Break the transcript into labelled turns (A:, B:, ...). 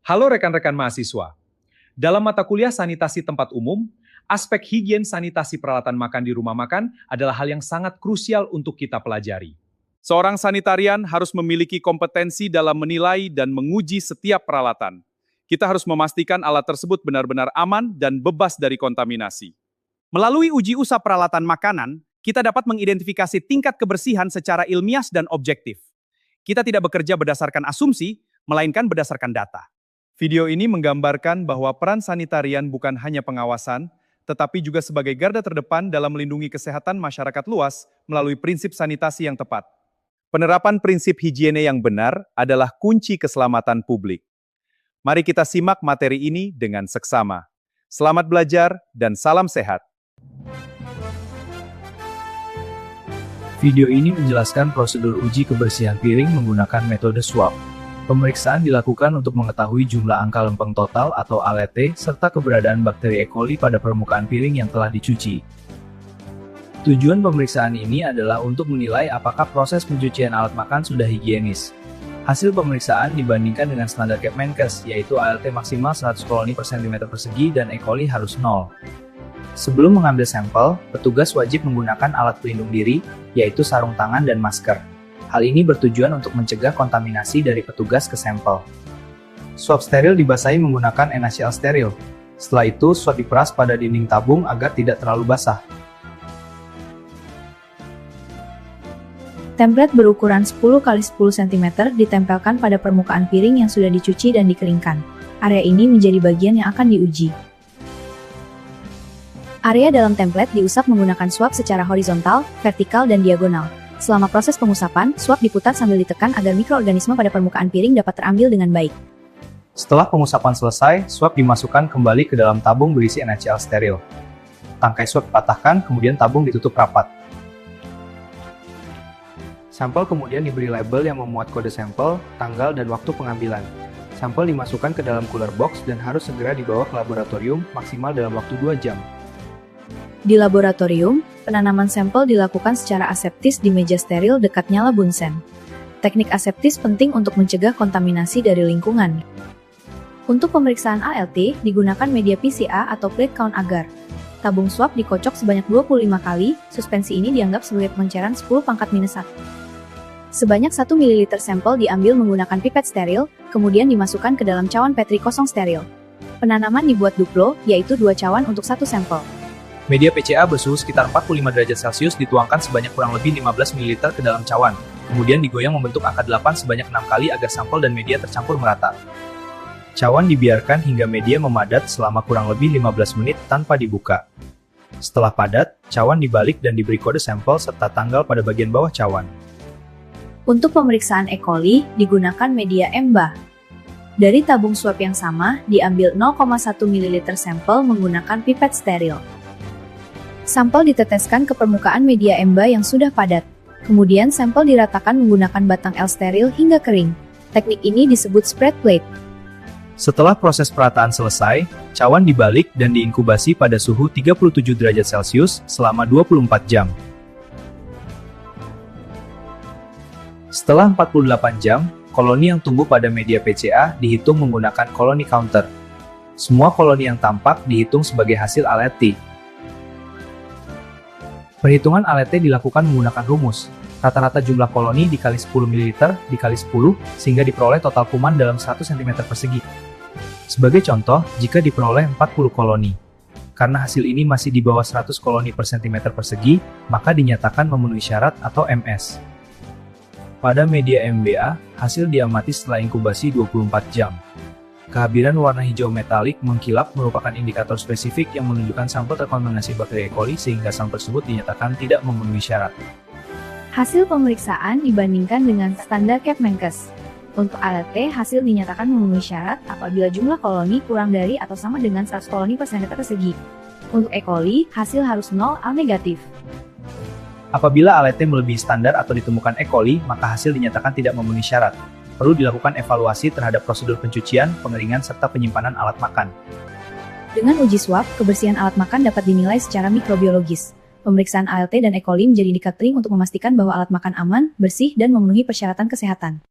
A: Halo rekan-rekan mahasiswa. Dalam mata kuliah sanitasi tempat umum, aspek higien sanitasi peralatan makan di rumah makan adalah hal yang sangat krusial untuk kita pelajari. Seorang sanitarian harus memiliki kompetensi dalam menilai dan menguji setiap peralatan. Kita harus memastikan alat tersebut benar-benar aman dan bebas dari kontaminasi.
B: Melalui uji usap peralatan makanan, kita dapat mengidentifikasi tingkat kebersihan secara ilmiah dan objektif. Kita tidak bekerja berdasarkan asumsi, melainkan berdasarkan data.
A: Video ini menggambarkan bahwa peran sanitarian bukan hanya pengawasan, tetapi juga sebagai garda terdepan dalam melindungi kesehatan masyarakat luas melalui prinsip sanitasi yang tepat. Penerapan prinsip higiene yang benar adalah kunci keselamatan publik. Mari kita simak materi ini dengan seksama. Selamat belajar dan salam sehat.
C: Video ini menjelaskan prosedur uji kebersihan piring menggunakan metode swab. Pemeriksaan dilakukan untuk mengetahui jumlah angka lempeng total atau ALT, serta keberadaan bakteri E. coli pada permukaan piring yang telah dicuci. Tujuan pemeriksaan ini adalah untuk menilai apakah proses pencucian alat makan sudah higienis. Hasil pemeriksaan dibandingkan dengan standar Kemenkes, yaitu ALT maksimal 100 koloni per cm persegi dan E. coli harus 0. Sebelum mengambil sampel, petugas wajib menggunakan alat pelindung diri, yaitu sarung tangan dan masker. Hal ini bertujuan untuk mencegah kontaminasi dari petugas ke sampel. Swab steril dibasahi menggunakan NaCl steril. Setelah itu, swab diperas pada dinding tabung agar tidak terlalu basah.
D: Template berukuran 10 x 10 cm ditempelkan pada permukaan piring yang sudah dicuci dan dikeringkan. Area ini menjadi bagian yang akan diuji. Area dalam template diusap menggunakan swab secara horizontal, vertikal, dan diagonal. Selama proses pengusapan, swab diputar sambil ditekan agar mikroorganisme pada permukaan piring dapat terambil dengan baik.
C: Setelah pengusapan selesai, swab dimasukkan kembali ke dalam tabung berisi NaCl steril. Tangkai swab dipatahkan, kemudian tabung ditutup rapat. Sampel kemudian diberi label yang memuat kode sampel, tanggal, dan waktu pengambilan. Sampel dimasukkan ke dalam cooler box dan harus segera dibawa ke laboratorium, maksimal dalam waktu 2 jam.
D: Di laboratorium, penanaman sampel dilakukan secara aseptis di meja steril dekat nyala bunsen. Teknik aseptis penting untuk mencegah kontaminasi dari lingkungan. Untuk pemeriksaan ALT, digunakan media PCA atau plate count agar. Tabung swab dikocok sebanyak 25 kali, suspensi ini dianggap sebagai pengenceran 10⁻⁻1. Sebanyak 1 ml sampel diambil menggunakan pipet steril, kemudian dimasukkan ke dalam cawan Petri kosong steril. Penanaman dibuat duplo, yaitu 2 cawan untuk 1 sampel.
C: Media PCA bersuhu sekitar 45 derajat Celcius dituangkan sebanyak kurang lebih 15 ml ke dalam cawan, kemudian digoyang membentuk angka 8 sebanyak 6 kali agar sampel dan media tercampur merata. Cawan dibiarkan hingga media memadat selama kurang lebih 15 menit tanpa dibuka. Setelah padat, cawan dibalik dan diberi kode sampel serta tanggal pada bagian bawah cawan.
D: Untuk pemeriksaan E. coli, digunakan media EMBA. Dari tabung swab yang sama, diambil 0,1 ml sampel menggunakan pipet steril. Sampel diteteskan ke permukaan media EMBA yang sudah padat. Kemudian sampel diratakan menggunakan batang L steril hingga kering. Teknik ini disebut spread plate.
C: Setelah proses perataan selesai, cawan dibalik dan diinkubasi pada suhu 37 derajat Celcius selama 24 jam. Setelah 48 jam, koloni yang tumbuh pada media PCA dihitung menggunakan koloni counter. Semua koloni yang tampak dihitung sebagai hasil ALT. Perhitungan ALT dilakukan menggunakan rumus. Rata-rata jumlah koloni dikali 10 ml dikali 10, sehingga diperoleh total kuman dalam 100 cm persegi. Sebagai contoh, jika diperoleh 40 koloni. Karena hasil ini masih di bawah 100 koloni per cm persegi, maka dinyatakan memenuhi syarat atau MS. Pada media MBA, hasil diamati setelah inkubasi 24 jam. Kehadiran warna hijau metalik mengkilap merupakan indikator spesifik yang menunjukkan sampel terkontaminasi bakteri E. coli sehingga sampel tersebut dinyatakan tidak memenuhi syarat.
D: Hasil pemeriksaan dibandingkan dengan standar Kemenkes. Untuk ALT, hasil dinyatakan memenuhi syarat apabila jumlah koloni kurang dari atau sama dengan 100 koloni per cm persegi. Untuk E. coli, hasil harus 0 A negatif.
C: Apabila ALT melebihi standar atau ditemukan E. coli, maka hasil dinyatakan tidak memenuhi syarat. Perlu dilakukan evaluasi terhadap prosedur pencucian, pengeringan, serta penyimpanan alat makan.
D: Dengan uji swab, kebersihan alat makan dapat dinilai secara mikrobiologis. Pemeriksaan ALT dan E. coli menjadi indikator untuk memastikan bahwa alat makan aman, bersih, dan memenuhi persyaratan kesehatan.